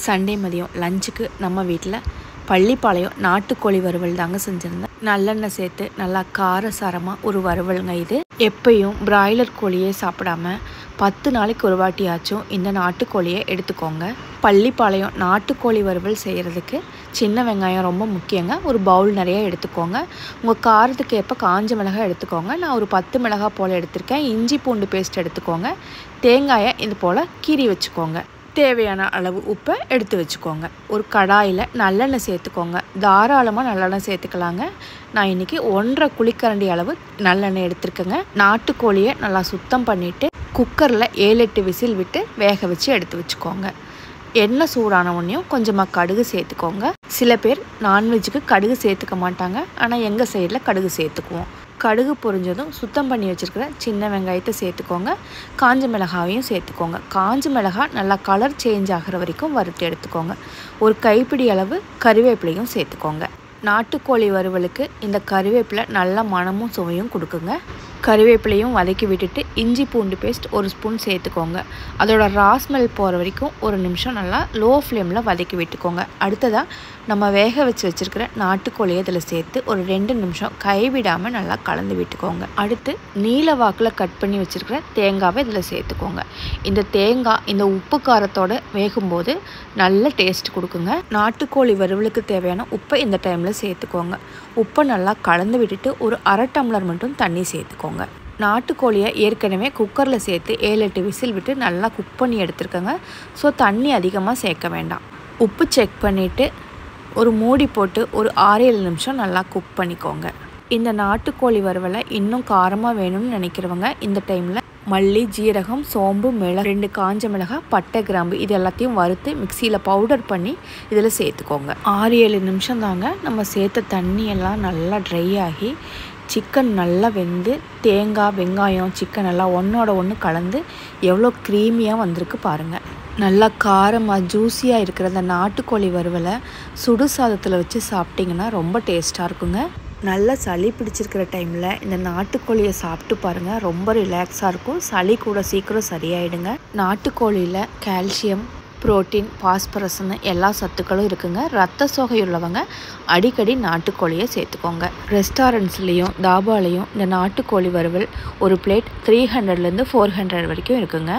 Sunday மதியம் லஞ்சுக்கு நம்ம வீட்டில் பள்ளிப்பாளையம் நாட்டுக்கோழி வறுவல் தாங்க செஞ்சுருந்தேன். நல்லெண்ணெய் சேர்த்து நல்லா காரசாரமாக ஒரு வறுவலுங்க இது. எப்பயும் பிராய்லர் கோழியே சாப்பிடாம 10 நாளைக்கு ஒரு வாட்டியாச்சும் இந்த நாட்டுக்கோழியை எடுத்துக்கோங்க. பள்ளிப்பாளையம் நாட்டுக்கோழி வறுவல் செய்கிறதுக்கு சின்ன வெங்காயம் ரொம்ப முக்கியங்க. ஒரு பவுல் நிறைய எடுத்துக்கோங்க. உங்கள் காரத்துக்கு ஏற்ப காஞ்ச மிளகாய் எடுத்துக்கோங்க. நான் ஒரு 10 மிளகாய் போல் எடுத்திருக்கேன். இஞ்சி பூண்டு பேஸ்ட் எடுத்துக்கோங்க. தேங்காயை இது போல் கீறி வச்சுக்கோங்க. தேவையான அளவு உப்பை எடுத்து வச்சுக்கோங்க. ஒரு கடாயில் நல்லெண்ணெய் சேர்த்துக்கோங்க. தாராளமாக நல்லெண்ணெய் சேர்த்துக்கலாங்க. நான் இன்றைக்கி 1.5 குழிக்கரண்டி அளவு நல்லெண்ணெய் எடுத்துருக்கேங்க. நாட்டுக்கோழியை நல்லா சுத்தம் பண்ணிவிட்டு குக்கரில் 7-8 விசில் விட்டு வேக வச்சு எடுத்து வச்சுக்கோங்க. எண்ணெய் சூடான உடனேயும் கொஞ்சமாக கடுகு சேர்த்துக்கோங்க. சில பேர் நான்வெஜ்ஜுக்கு கடுகு சேர்த்துக்க மாட்டாங்க. ஆனால் எங்கள் சைடில் கடுகு சேர்த்துக்குவோம். கடுகு பொரிஞ்சதும் சுத்தம் பண்ணி வச்சுருக்கிற சின்ன வெங்காயத்தை சேர்த்துக்கோங்க. காஞ்ச மிளகாயையும் சேர்த்துக்கோங்க. காஞ்ச மிளகாய் நல்லா கலர் சேஞ்ச் ஆகிற வரைக்கும் வறுத்து எடுத்துக்கோங்க. ஒரு கைப்பிடி அளவு கறிவேப்பிலையும் சேர்த்துக்கோங்க. நாட்டுக்கோழி வறுவலுக்கு இந்த கறிவேப்பிலை நல்ல மணமும் சுவையும் கொடுக்குங்க. கறிவேப்பிலையும் வதக்கி விட்டுட்டு இஞ்சி பூண்டு பேஸ்ட் 1 ஸ்பூன் சேர்த்துக்கோங்க. அதோட ரா ஸ்மெல் போகிற வரைக்கும் 1 நிமிஷம் நல்லா லோ ஃப்ளேமில் வதக்கி விட்டுக்கோங்க. அடுத்ததாக நம்ம வேக வச்சுருக்கிற நாட்டுக்கோழியை இதில் சேர்த்து ஒரு 2 நிமிஷம் கைவிடாமல் நல்லா கலந்து விட்டுக்கோங்க. அடுத்து நீல வாக்கில் கட் பண்ணி வச்சுருக்கிற தேங்காவை இதில் சேர்த்துக்கோங்க. இந்த தேங்காய் இந்த உப்பு காரத்தோடு வேகும்போது நல்ல டேஸ்ட் கொடுக்குங்க. நாட்டுக்கோழி வறுவலுக்கு தேவையான உப்பை இந்த டைமில் சேர்த்துக்கோங்க. உப்பை நல்லா கலந்து விட்டுட்டு ஒரு 1/2 டம்ளர் மட்டும் தண்ணி சேர்த்துக்கோங்க. நாட்டுக்கோழியை ஏற்கனவே குக்கரில் சேர்த்து 7-8 விசில் விட்டு நல்லா குக் பண்ணி எடுத்துருக்கோங்க. ஸோ தண்ணி அதிகமாக சேர்க்க வேண்டாம். உப்பு செக் பண்ணிவிட்டு ஒரு மூடி போட்டு ஒரு 6-7 நிமிஷம் நல்லா குக் பண்ணிக்கோங்க. இந்த நாட்டுக்கோழி வறுவலை இன்னும் காரமாக வேணும்னு நினைக்கிறவங்க இந்த டைமில் மல்லி, ஜீரகம், சோம்பு, மிளகு, 2 காஞ்ச மிளகாய், பட்டை, கிராம்பு இது எல்லாத்தையும் வறுத்து மிக்சியில் பவுடர் பண்ணி இதில் சேர்த்துக்கோங்க. 6-7 நிமிஷம் தாங்க. நம்ம சேர்த்த தண்ணியெல்லாம் நல்லா ட்ரை ஆகி சிக்கன் நல்லா வெந்து தேங்காய், வெங்காயம், சிக்கன் எல்லாம் ஒன்றோட ஒன்று கலந்து எவ்வளோ க்ரீமியாக வந்திருக்கு பாருங்கள். நல்லா காரமாக ஜூஸியாக இருக்கிற அந்த நாட்டுக்கோழி வறுவலை சுடு சாதத்தில் வச்சு சாப்பிட்டிங்கன்னா ரொம்ப டேஸ்ட்டாக இருக்குங்க. நல்லா சளி பிடிச்சிருக்கிற டைமில் இந்த நாட்டுக்கோழியை சாப்பிட்டு பாருங்கள். ரொம்ப ரிலாக்ஸாக இருக்கும். சளி கூட சீக்கிரம் சரியாயிடுங்க. நாட்டுக்கோழியில் கால்சியம், புரோட்டீன், பாஸ்பரஸ்னு எல்லா சத்துக்களும் இருக்குங்க. ரத்த சோகை உள்ளவங்க அடிக்கடி நாட்டுக்கோழியை சேர்த்துக்கோங்க. ரெஸ்டாரண்ட்ஸ்லேயும் தாபாலையும் இந்த நாட்டுக்கோழி வறுவல் ஒரு பிளேட் 300லேருந்து 400 வரைக்கும் இருக்குங்க.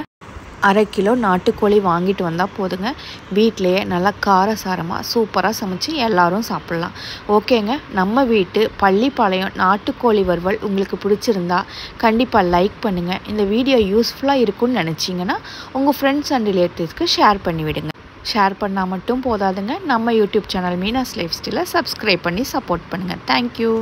1/2 கிலோ நாட்டுக்கோழி வாங்கிட்டு வந்தால் போதுங்க. வீட்டிலையே நல்லா காரசாரமாக சூப்பராக சமைச்சு எல்லோரும் சாப்பிட்லாம். ஓகேங்க, நம்ம வீட்டு பள்ளிப்பாளையம் நாட்டுக்கோழி வறுவல் உங்களுக்கு பிடிச்சிருந்தா கண்டிப்பாக லைக் பண்ணுங்கள். இந்த வீடியோ யூஸ்ஃபுல்லாக இருக்கும்னு நினச்சிங்கன்னா உங்கள் ஃப்ரெண்ட்ஸ் அண்ட் ரிலேட்டிவ்ஸ்க்கு ஷேர் பண்ணிவிடுங்க. ஷேர் பண்ணால் மட்டும் போதாதுங்க. நம்ம யூடியூப் சேனல் மீனாஸ் லைஃப் ஸ்டைலை சப்ஸ்கிரைப் பண்ணி சப்போர்ட் பண்ணுங்கள். தேங்க்யூ.